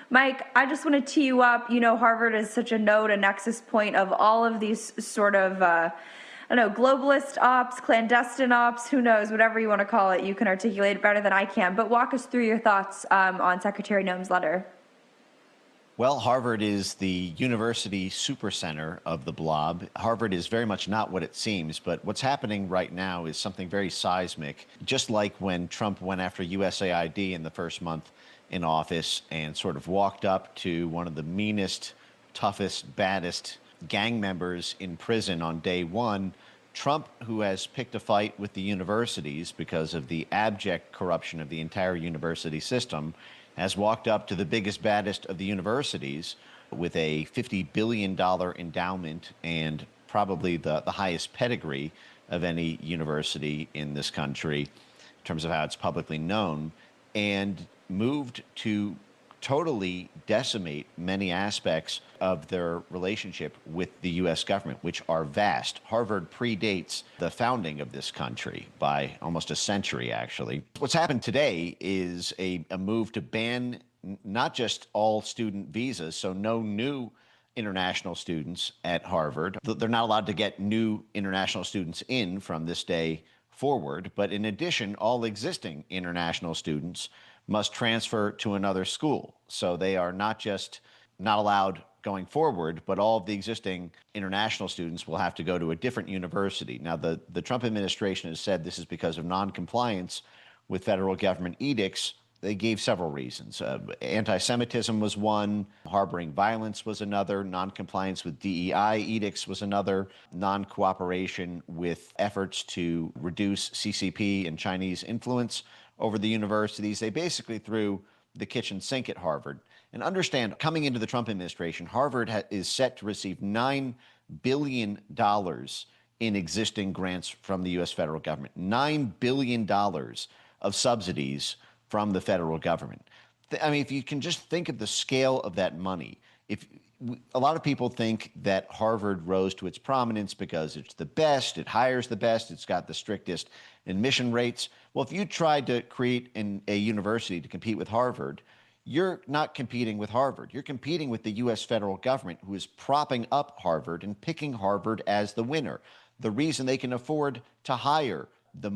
Mike, I just want to tee you up. You know, Harvard is such a node, a nexus point of all of these sort of, I don't know, globalist ops, clandestine ops, who knows, whatever you want to call it. You can articulate it better than I can. But walk us through your thoughts on Secretary Noem's letter. Well, Harvard is the university supercenter of the blob. Harvard is very much not what it seems, but what's happening right now is something very seismic, just like when Trump went after USAID in the first month in office and sort of walked up to one of the meanest, toughest, baddest gang members in prison on day one. Trump, who has picked a fight with the universities because of the abject corruption of the entire university system, has walked up to the biggest, baddest of the universities with a $50 billion endowment and probably the highest pedigree of any university in this country in terms of how it's publicly known, and moved to totally decimate many aspects of their relationship with the U.S. government, which are vast. Harvard predates the founding of this country by almost a century, actually. What's happened today is a move to ban not just all student visas, so no new international students at Harvard. They're not allowed to get new international students in from this day forward, but in addition, all existing international students must transfer to another school. So they are not just not allowed going forward, but all of the existing international students will have to go to a different university. Now, the Trump administration has said this is because of non-compliance with federal government edicts. They gave several reasons. Anti-Semitism was one, harboring violence was another, non-compliance with DEI edicts was another, non-cooperation with efforts to reduce CCP and Chinese influence over the universities. They basically threw the kitchen sink at Harvard. And understand, coming into the Trump administration, Harvard is set to receive $9 billion in existing grants from the U.S. federal government. $9 billion of subsidies from the federal government. I mean, if you can just think of the scale of that money, a lot of people think that Harvard rose to its prominence because it's the best, it hires the best, it's got the strictest admission rates. Well, if you tried to create a university to compete with Harvard, you're not competing with Harvard. You're competing with the U.S. federal government, who is propping up Harvard and picking Harvard as the winner. The reason they can afford to hire the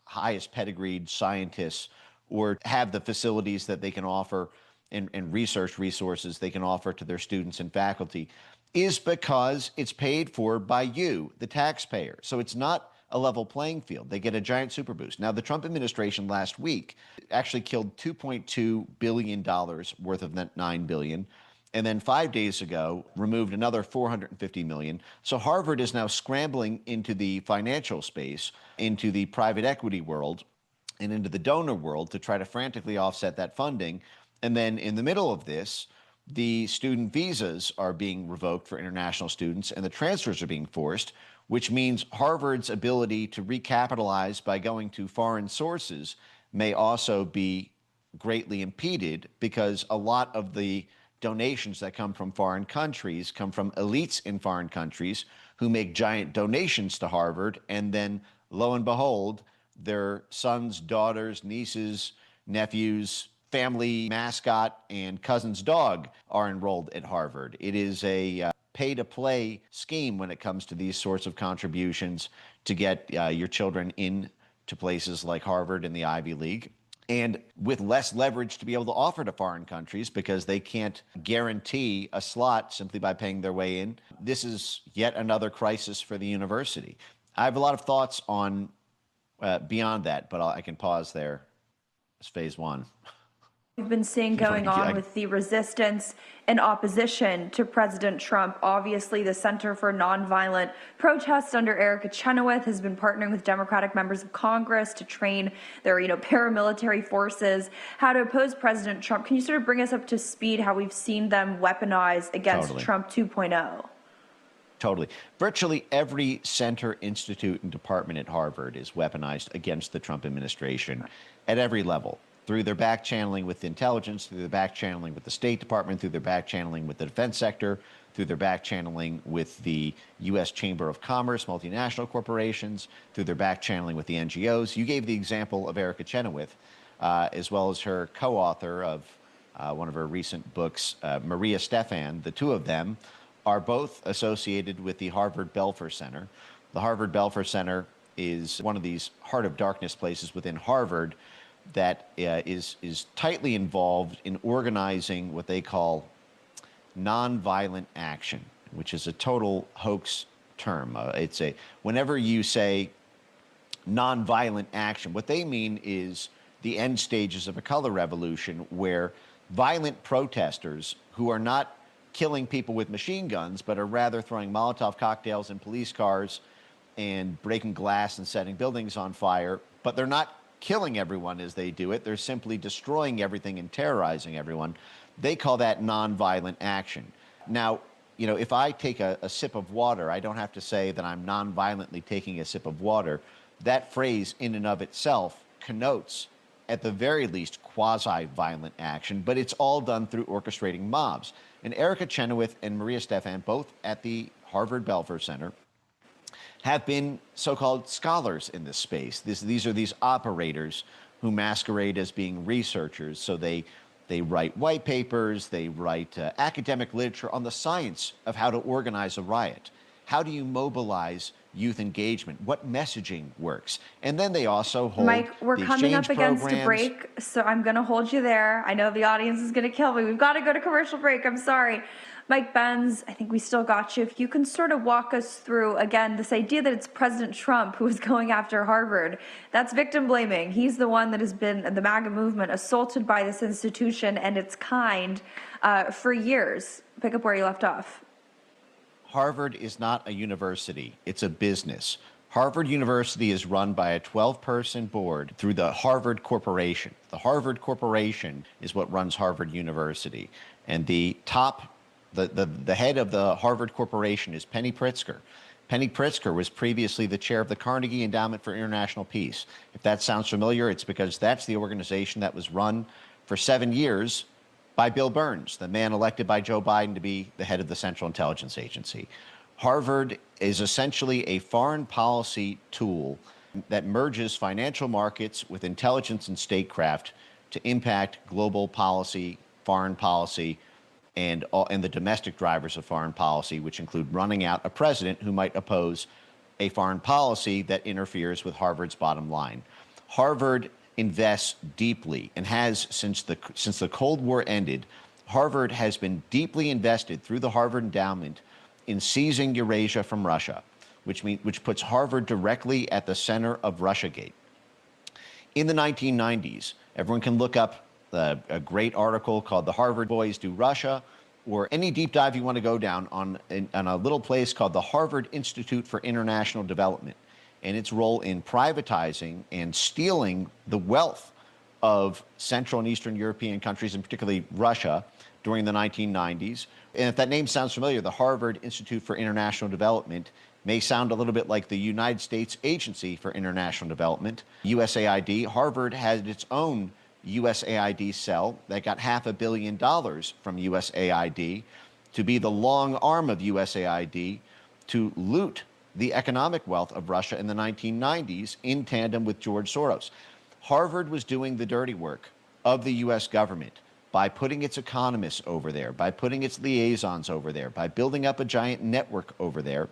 highest pedigreed scientists or have the facilities that they can offer and research resources they can offer to their students and faculty is because it's paid for by you, the taxpayer. So it's not a level playing field. They get a giant super boost. Now, the Trump administration last week actually killed $2.2 billion worth of that $9 billion. And then 5 days ago, removed another $450 million. So Harvard is now scrambling into the financial space, into the private equity world, and into the donor world to try to frantically offset that funding. And then in the middle of this, the student visas are being revoked for international students and the transfers are being forced, which means Harvard's ability to recapitalize by going to foreign sources may also be greatly impeded, because a lot of the donations that come from foreign countries come from elites in foreign countries who make giant donations to Harvard, and then lo and behold, their sons, daughters, nieces, nephews, family mascot, and cousin's dog are enrolled at Harvard. It is a pay-to-play scheme when it comes to these sorts of contributions to get your children into places like Harvard and the Ivy League, and with less leverage to be able to offer to foreign countries because they can't guarantee a slot simply by paying their way in. This is yet another crisis for the university. I have a lot of thoughts on beyond that, but I can pause there as phase one. We've been seeing going on with the resistance and opposition to President Trump. Obviously, the Center for Nonviolent Protests under Erica Chenoweth has been partnering with Democratic members of Congress to train their, paramilitary forces how to oppose President Trump. Can you sort of bring us up to speed how we've seen them weaponize against Trump 2.0? Totally. Virtually every center, institute, and department at Harvard is weaponized against the Trump administration at every level, through their back channeling with intelligence, through their back channeling with the State Department, through their back channeling with the defense sector, through their back channeling with the U.S. Chamber of Commerce, multinational corporations, through their back channeling with the NGOs. You gave the example of Erica Chenoweth, as well as her co-author of one of her recent books, Maria Stephan. The two of them are both associated with the Harvard Belfer Center. The Harvard Belfer Center is one of these heart of darkness places within Harvard that is tightly involved in organizing what they call nonviolent action, which is a total hoax term. Whenever you say nonviolent action, what they mean is the end stages of a color revolution where violent protesters who are not killing people with machine guns, but are rather throwing Molotov cocktails in police cars and breaking glass and setting buildings on fire, but they're not killing everyone as they do it. They're simply destroying everything and terrorizing everyone. They call that nonviolent action. Now, you know, if I take a sip of water, I don't have to say that I'm nonviolently taking a sip of water. That phrase in and of itself connotes, at the very least, quasi-violent action, but it's all done through orchestrating mobs. And Erica Chenoweth and Maria Stephan, both at the Harvard Belfer Center, have been so-called scholars in this space. These are these operators who masquerade as being researchers. So they write white papers, they write academic literature on the science of how to organize a riot. How do you mobilize youth engagement? What messaging works? And then they also hold Mike, we're coming up against a break, so I'm going to hold you there. I know the audience is going to kill me. We've got to go to commercial break. I'm sorry. Mike Benz, I think we still got you. If you can sort of walk us through, again, this idea that it's President Trump who is going after Harvard, that's victim blaming. He's the one that has been, the MAGA movement, assaulted by this institution and its kind for years. Pick up where you left off. Harvard is not a university, it's a business. Harvard University is run by a 12-person board through the Harvard Corporation. The Harvard Corporation is what runs Harvard University. And the head of the Harvard Corporation is Penny Pritzker. Penny Pritzker was previously the chair of the Carnegie Endowment for International Peace. If that sounds familiar, it's because that's the organization that was run for 7 years by Bill Burns, the man elected by Joe Biden to be the head of the Central Intelligence Agency. Harvard is essentially a foreign policy tool that merges financial markets with intelligence and statecraft to impact global policy, foreign policy, and the domestic drivers of foreign policy, which include running out a president who might oppose a foreign policy that interferes with Harvard's bottom line. Harvard invests deeply and has since the Cold War ended. Harvard has been deeply invested through the Harvard Endowment in seizing Eurasia from Russia, which puts Harvard directly at the center of Russiagate. In the 1990s, everyone can look up a great article called "The Harvard Boys Do Russia," or any deep dive you want to go down on a little place called the Harvard Institute for International Development, and its role in privatizing and stealing the wealth of Central and Eastern European countries, and particularly Russia, during the 1990s. And if that name sounds familiar, the Harvard Institute for International Development may sound a little bit like the United States Agency for International Development, USAID. Harvard had its own USAID cell that got $500 million from USAID to be the long arm of USAID to loot the economic wealth of Russia in the 1990s in tandem with George Soros. Harvard was doing the dirty work of the U.S. government by putting its economists over there, by putting its liaisons over there, by building up a giant network over there,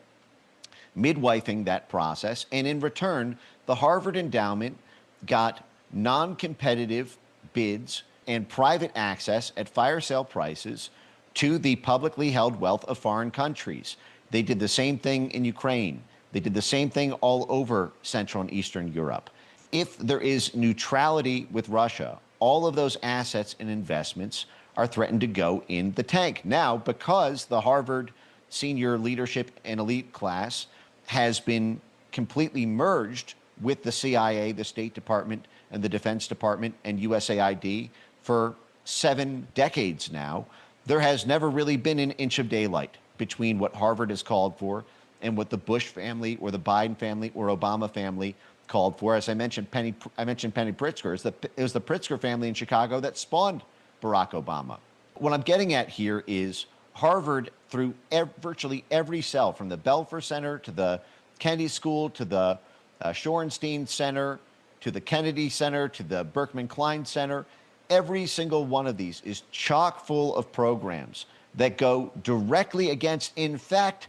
midwifing that process. And in return, the Harvard Endowment got non-competitive bids and private access at fire sale prices to the publicly held wealth of foreign countries. They did the same thing in Ukraine. They did the same thing all over Central and Eastern Europe. If there is neutrality with Russia, all of those assets and investments are threatened to go in the tank. Now, because the Harvard senior leadership and elite class has been completely merged with the CIA, the State Department, and the Defense Department, and USAID for 7 decades now, there has never really been an inch of daylight between what Harvard has called for and what the Bush family or the Biden family or Obama family called for. As I mentioned, Penny Pritzker. It was the Pritzker family in Chicago that spawned Barack Obama. What I'm getting at here is Harvard, through virtually every cell, from the Belfer Center to the Kennedy School to the Shorenstein Center to the Kennedy Center to the Berkman Klein Center, Every single one of these is chock full of programs that go directly against, in fact,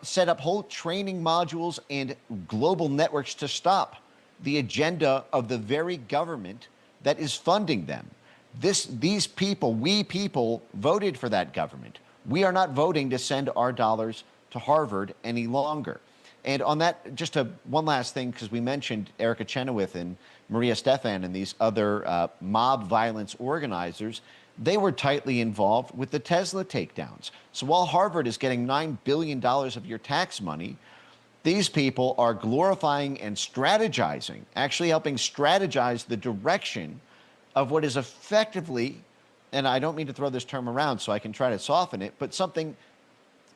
set up whole training modules and global networks to stop the agenda of the very government that is funding them. These people, we people, voted for that government. We are not voting to send our dollars to Harvard any longer. And on that, just one last thing, because we mentioned Erica Chenoweth and Maria Stephan and these other mob violence organizers. They were tightly involved with the Tesla takedowns. So while Harvard is getting $9 billion of your tax money, these people are glorifying and strategizing, actually helping strategize the direction of what is effectively, and I don't mean to throw this term around so I can try to soften it, but something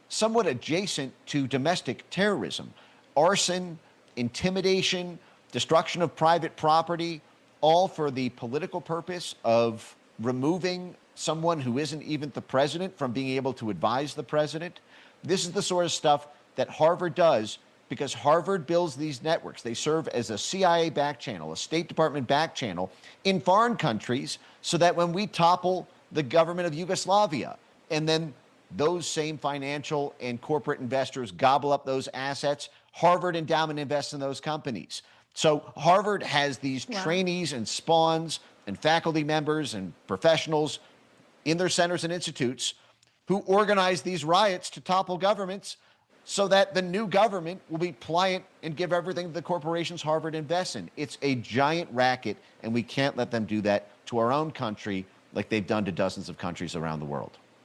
somewhat adjacent to domestic terrorism. Arson, intimidation, destruction of private property, all for the political purpose of removing someone who isn't even the president from being able to advise the president. This is the sort of stuff that Harvard does because Harvard builds these networks. They serve as a CIA back channel, a State Department back channel in foreign countries so that when we topple the government of Yugoslavia and then those same financial and corporate investors gobble up those assets, Harvard endowment invests in those companies. So Harvard has these trainees and spawns and faculty members and professionals in their centers and institutes who organize these riots to topple governments so that the new government will be pliant and give everything to the corporations Harvard invests in. It's a giant racket, and we can't let them do that to our own country like they've done to dozens of countries around the world.